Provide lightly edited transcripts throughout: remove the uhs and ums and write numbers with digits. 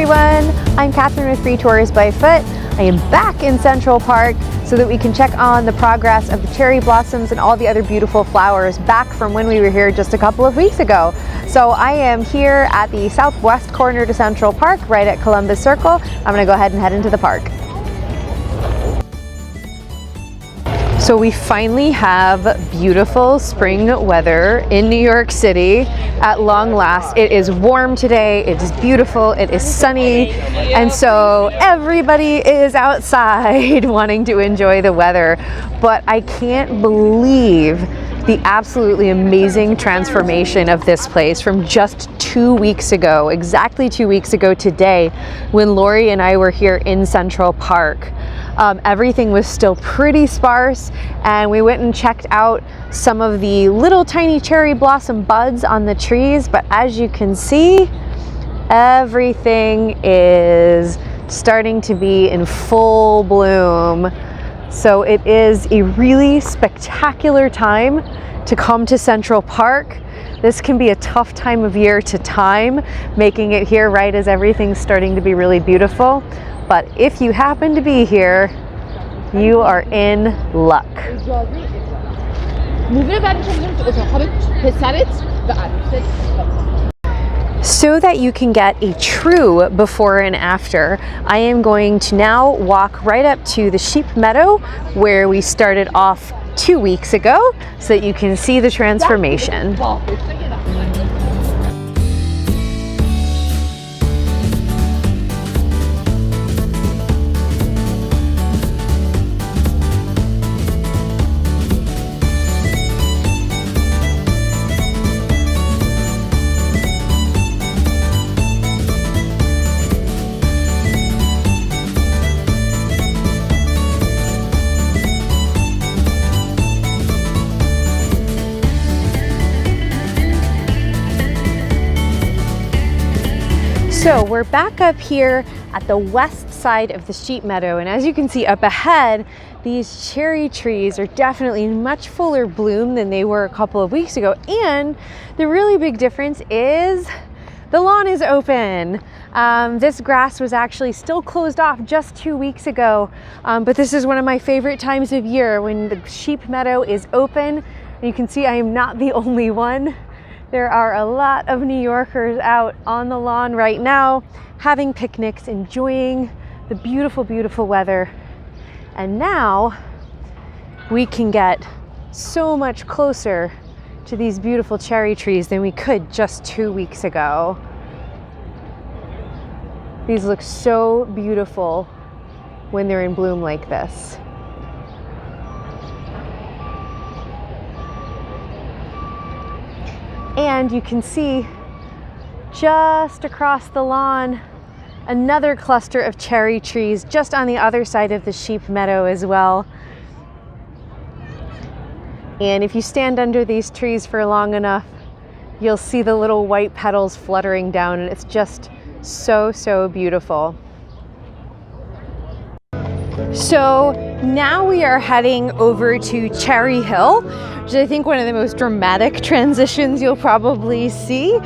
everyone, I'm Katherine with Free Tours by Foot. I am back in Central Park so that we can check on the progress of the cherry blossoms and all the other beautiful flowers back from when we were here just a couple of weeks ago. So I am here at the southwest corner to Central Park, right at Columbus Circle. I'm going to go ahead and head into the park. So we finally have beautiful spring weather in New York City at long last. It is warm today, it is beautiful, it is sunny, and so everybody is outside wanting to enjoy the weather. But I can't believe the absolutely amazing transformation of this place from just 2 weeks ago, exactly 2 weeks ago today, when Lori and I were here in Central Park. Everything was still pretty sparse, and we went and checked out some of the little tiny cherry blossom buds on the trees, but as you can see, everything is starting to be in full bloom. So it is a really spectacular time to come to Central Park. This can be a tough time of year to time, making it here right as everything's starting to be really beautiful. But if you happen to be here, you are in luck. So that you can get a true before and after, I am going to now walk right up to the sheep meadow where we started off 2 weeks ago so that you can see the transformation. So we're back up here at the west side of the sheep meadow, and as you can see up ahead, these cherry trees are definitely in much fuller bloom than they were a couple of weeks ago. And the really big difference is the lawn is open. This grass was actually still closed off just 2 weeks ago, but this is one of my favorite times of year when the sheep meadow is open. And you can see I am not the only one. There are a lot of New Yorkers out on the lawn right now, having picnics, enjoying the beautiful, beautiful weather. And now we can get so much closer to these beautiful cherry trees than we could just 2 weeks ago. These look so beautiful when they're in bloom like this. And you can see just across the lawn another cluster of cherry trees just on the other side of the sheep meadow as well. And if you stand under these trees for long enough, you'll see the little white petals fluttering down, and it's just so, so beautiful. So now we are heading over to Cherry Hill, which is I think one of the most dramatic transitions you'll probably see.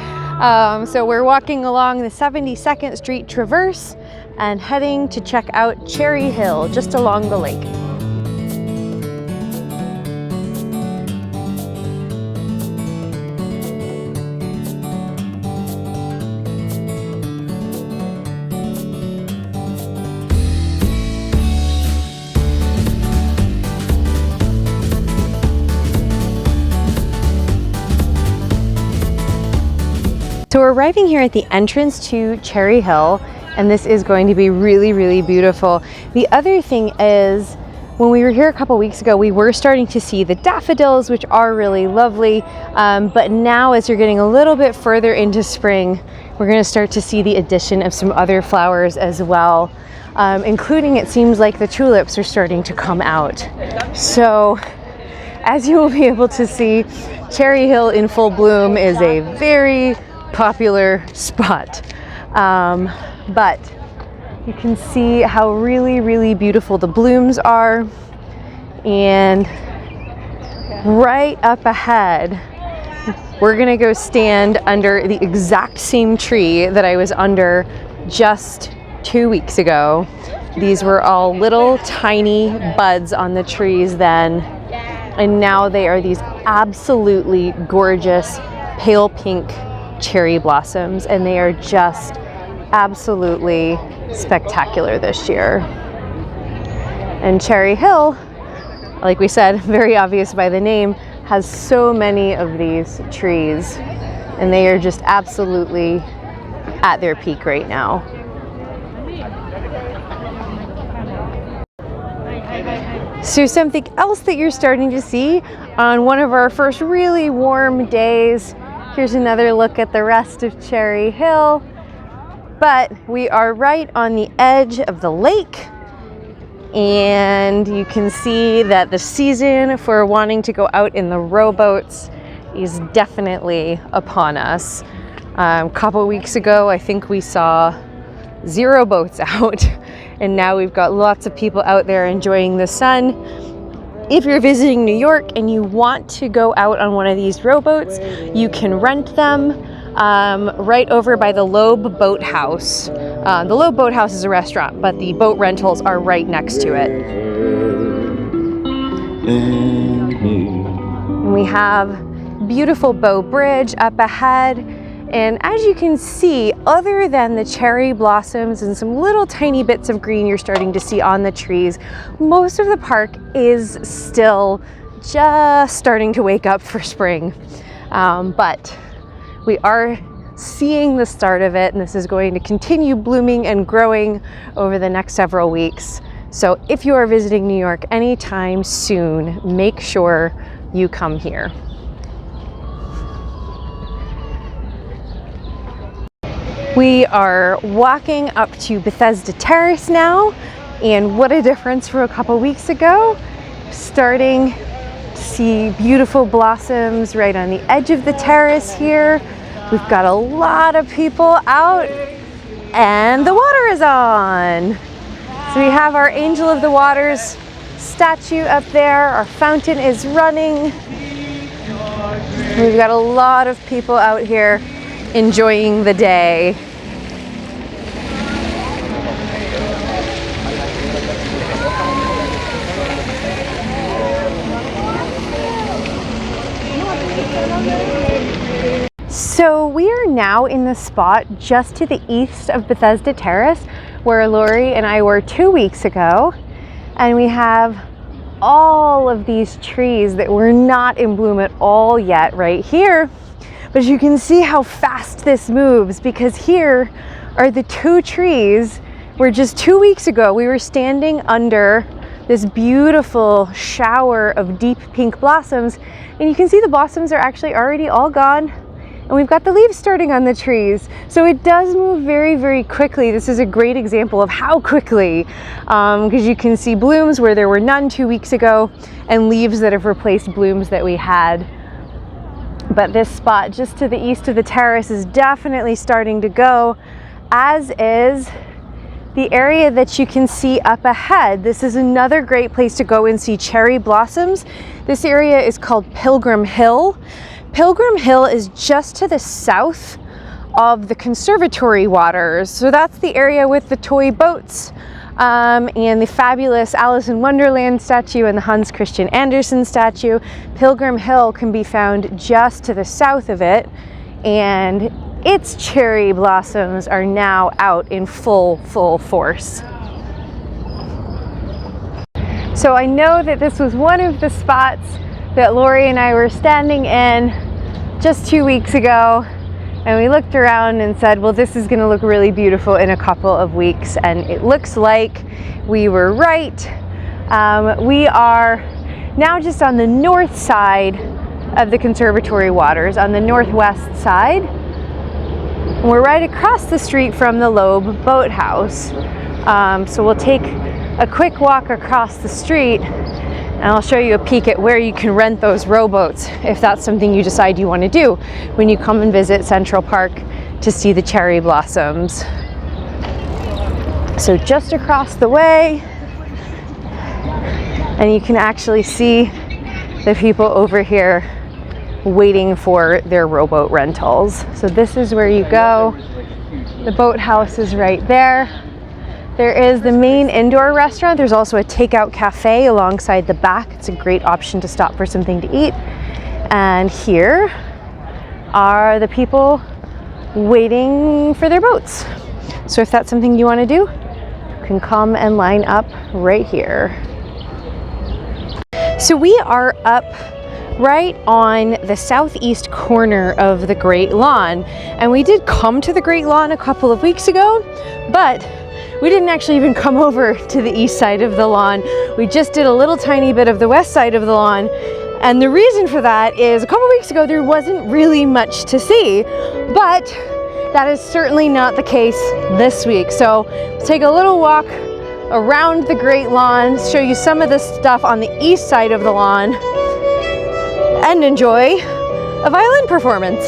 So we're walking along the 72nd Street Traverse and heading to check out Cherry Hill just along the lake. So we're arriving here at the entrance to Cherry Hill, and this is going to be really, really beautiful. The other thing is, when we were here a couple weeks ago, we were starting to see the daffodils, which are really lovely. But now as you're getting a little bit further into spring, we're going to start to see the addition of some other flowers as well, including, it seems like, the tulips are starting to come out. So as you will be able to see, Cherry Hill in full bloom is a very popular spot, but you can see how really, really beautiful the blooms are. And right up ahead, we're gonna go stand under the exact same tree that I was under just 2 weeks ago. These were all little tiny buds on the trees then, and now they are these absolutely gorgeous pale pink cherry blossoms, and they are just absolutely spectacular this year. And Cherry Hill, like we said, very obvious by the name, has so many of these trees, and they are just absolutely at their peak right now. So something else that you're starting to see on one of our first really warm days, here's another look at the rest of Cherry Hill, but we are right on the edge of the lake, and you can see that the season for wanting to go out in the rowboats is definitely upon us. A couple weeks ago, I think we saw 0 boats out, and now we've got lots of people out there enjoying the sun. If you're visiting New York and you want to go out on one of these rowboats, you can rent them right over by the Loeb Boat House. The Loeb Boat House is a restaurant, but the boat rentals are right next to it. And we have beautiful Bow Bridge up ahead. And as you can see, other than the cherry blossoms and some little tiny bits of green you're starting to see on the trees, most of the park is still just starting to wake up for spring. But we are seeing the start of it, and this is going to continue blooming and growing over the next several weeks. So if you are visiting New York anytime soon, make sure you come here. We are walking up to Bethesda Terrace now, and what a difference from a couple weeks ago. Starting to see beautiful blossoms right on the edge of the terrace here. We've got a lot of people out, and the water is on. So we have our Angel of the Waters statue up there. Our fountain is running. We've got a lot of people out here enjoying the day. So we are now in the spot just to the east of Bethesda Terrace where Lori and I were 2 weeks ago, and we have all of these trees that were not in bloom at all yet right here. But you can see how fast this moves, because here are the 2 trees where just 2 weeks ago we were standing under this beautiful shower of deep pink blossoms, and you can see the blossoms are actually already all gone, and we've got the leaves starting on the trees. So it does move very, very quickly. This is a great example of how quickly, because you can see blooms where there were none 2 weeks ago, and leaves that have replaced blooms that we had. But this spot just to the east of the terrace is definitely starting to go, as is the area that you can see up ahead. This is another great place to go and see cherry blossoms. This area is called Pilgrim Hill. Pilgrim Hill is just to the south of the conservatory waters. So that's the area with the toy boats and the fabulous Alice in Wonderland statue and the Hans Christian Andersen statue. Pilgrim Hill can be found just to the south of it, and its cherry blossoms are now out in full force. So I know that this was one of the spots that Lori and I were standing in just 2 weeks ago, and we looked around and said, well, this is going to look really beautiful in a couple of weeks, and it looks like we were right. We are now just on the north side of the conservatory waters, on the northwest side. We're right across the street from the Loeb Boat House. So we'll take a quick walk across the street, and I'll show you a peek at where you can rent those rowboats if that's something you decide you want to do when you come and visit Central Park to see the cherry blossoms. So just across the way, and you can actually see the people over here waiting for their rowboat rentals. So this is where you go The boathouse is right there. There is the main indoor restaurant. There's also a takeout cafe alongside the back. It's a great option to stop for something to eat. And here are the people waiting for their boats. So if that's something you want to do, you can come and line up right here. So we are up right on the southeast corner of the Great Lawn, and we did come to the Great Lawn a couple of weeks ago, but we didn't actually even come over to the east side of the lawn. We just did a little tiny bit of the west side of the lawn, and the reason for that is a couple weeks ago there wasn't really much to see, but that is certainly not the case this week. So let's take a little walk around the Great Lawn, show you some of the stuff on the east side of the lawn, and enjoy a violin performance.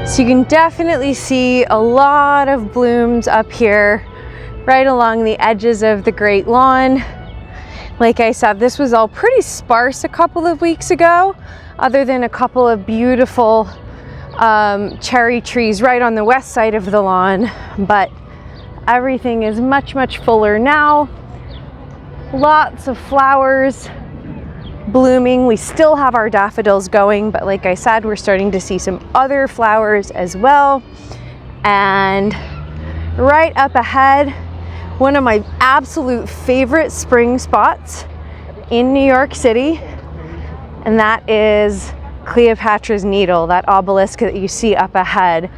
So you can definitely see a lot of blooms up here, right along the edges of the Great Lawn. Like I said, this was all pretty sparse a couple of weeks ago, other than a couple of beautiful cherry trees right on the west side of the lawn, but everything is much, much fuller now. Lots of flowers blooming. We still have our daffodils going, but like I said, we're starting to see some other flowers as well. And right up ahead, one of my absolute favorite spring spots in New York City, and that is Cleopatra's Needle, that obelisk that you see up ahead.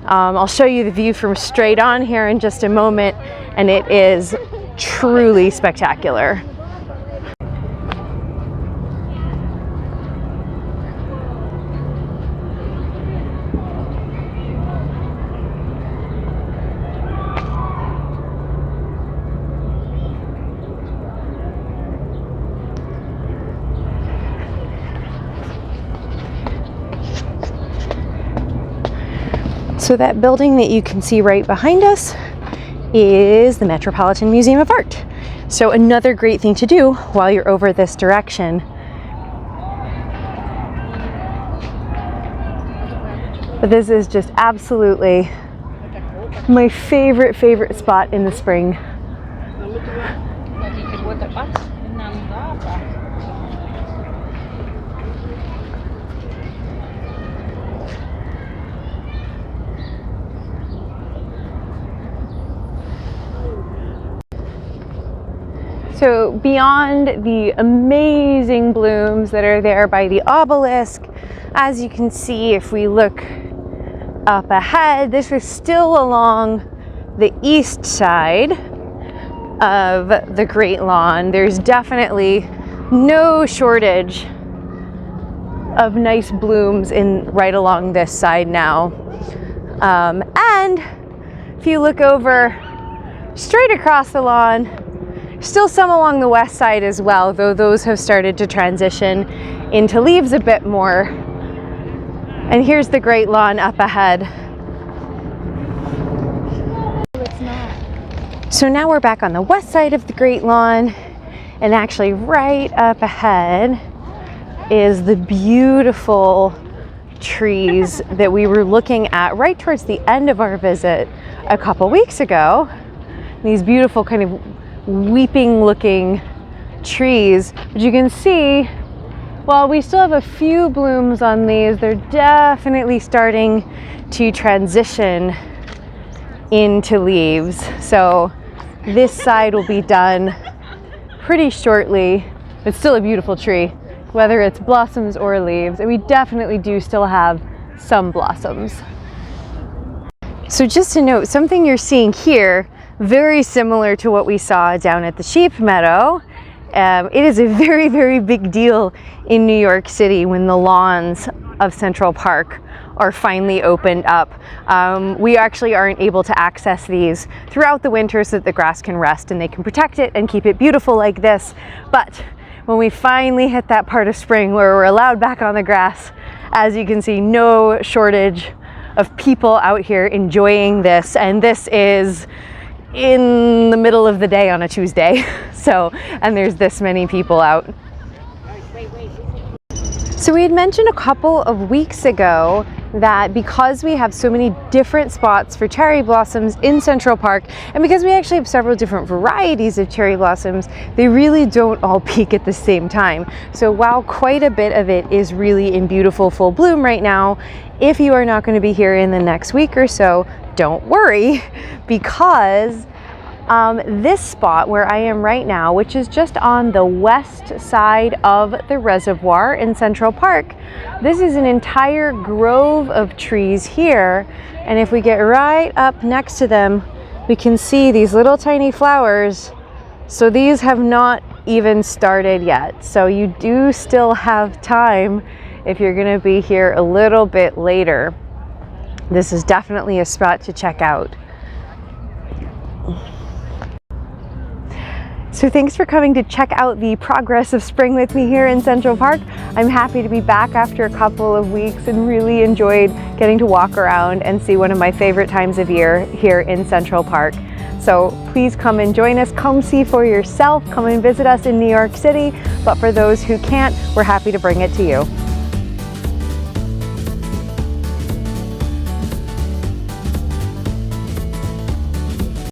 I'll show you the view from straight on here in just a moment, and it is truly spectacular. So that building that you can see right behind us is the Metropolitan Museum of Art. So another great thing to do while you're over this direction. But this is just absolutely my favorite spot in the spring. So beyond the amazing blooms that are there by the obelisk, as you can see, if we look up ahead, this is still along the east side of the Great Lawn. There's definitely no shortage of nice blooms right along this side now. And if you look over straight across the lawn, still some along the west side as well, though those have started to transition into leaves a bit more. And here's the Great Lawn up ahead. So now we're back on the west side of the Great Lawn, and actually right up ahead is the beautiful trees that we were looking at right towards the end of our visit a couple weeks ago. These beautiful kind of weeping looking trees, but you can see while we still have a few blooms on these, they're definitely starting to transition into leaves. So this side will be done pretty shortly. It's still a beautiful tree, whether it's blossoms or leaves, and we definitely do still have some blossoms. So just to note, something you're seeing here very similar to what we saw down at the sheep meadow. It is a very big deal in New York City when the lawns of Central Park are finally opened up. We actually aren't able to access these throughout the winter so that the grass can rest and they can protect it and keep it beautiful like this. But when we finally hit that part of spring where we're allowed back on the grass As you can see, no shortage of people out here enjoying this, and this is in the middle of the day on a Tuesday. So, and there's this many people out. So we had mentioned a couple of weeks ago that because we have so many different spots for cherry blossoms in Central Park, and because we actually have several different varieties of cherry blossoms, they really don't all peak at the same time. So while quite a bit of it is really in beautiful full bloom right now, if you are not going to be here in the next week or so, don't worry, because this spot where I am right now, which is just on the west side of the reservoir in Central Park, this is an entire grove of trees here, and if we get right up next to them, we can see these little tiny flowers. So these have not even started yet, so you do still have time if you're going to be here a little bit later. This is definitely a spot to check out. So thanks for coming to check out the progress of spring with me here in Central Park. I'm happy to be back after a couple of weeks and really enjoyed getting to walk around and see one of my favorite times of year here in Central Park. So please come and join us, come see for yourself, come and visit us in New York City. But for those who can't, we're happy to bring it to you.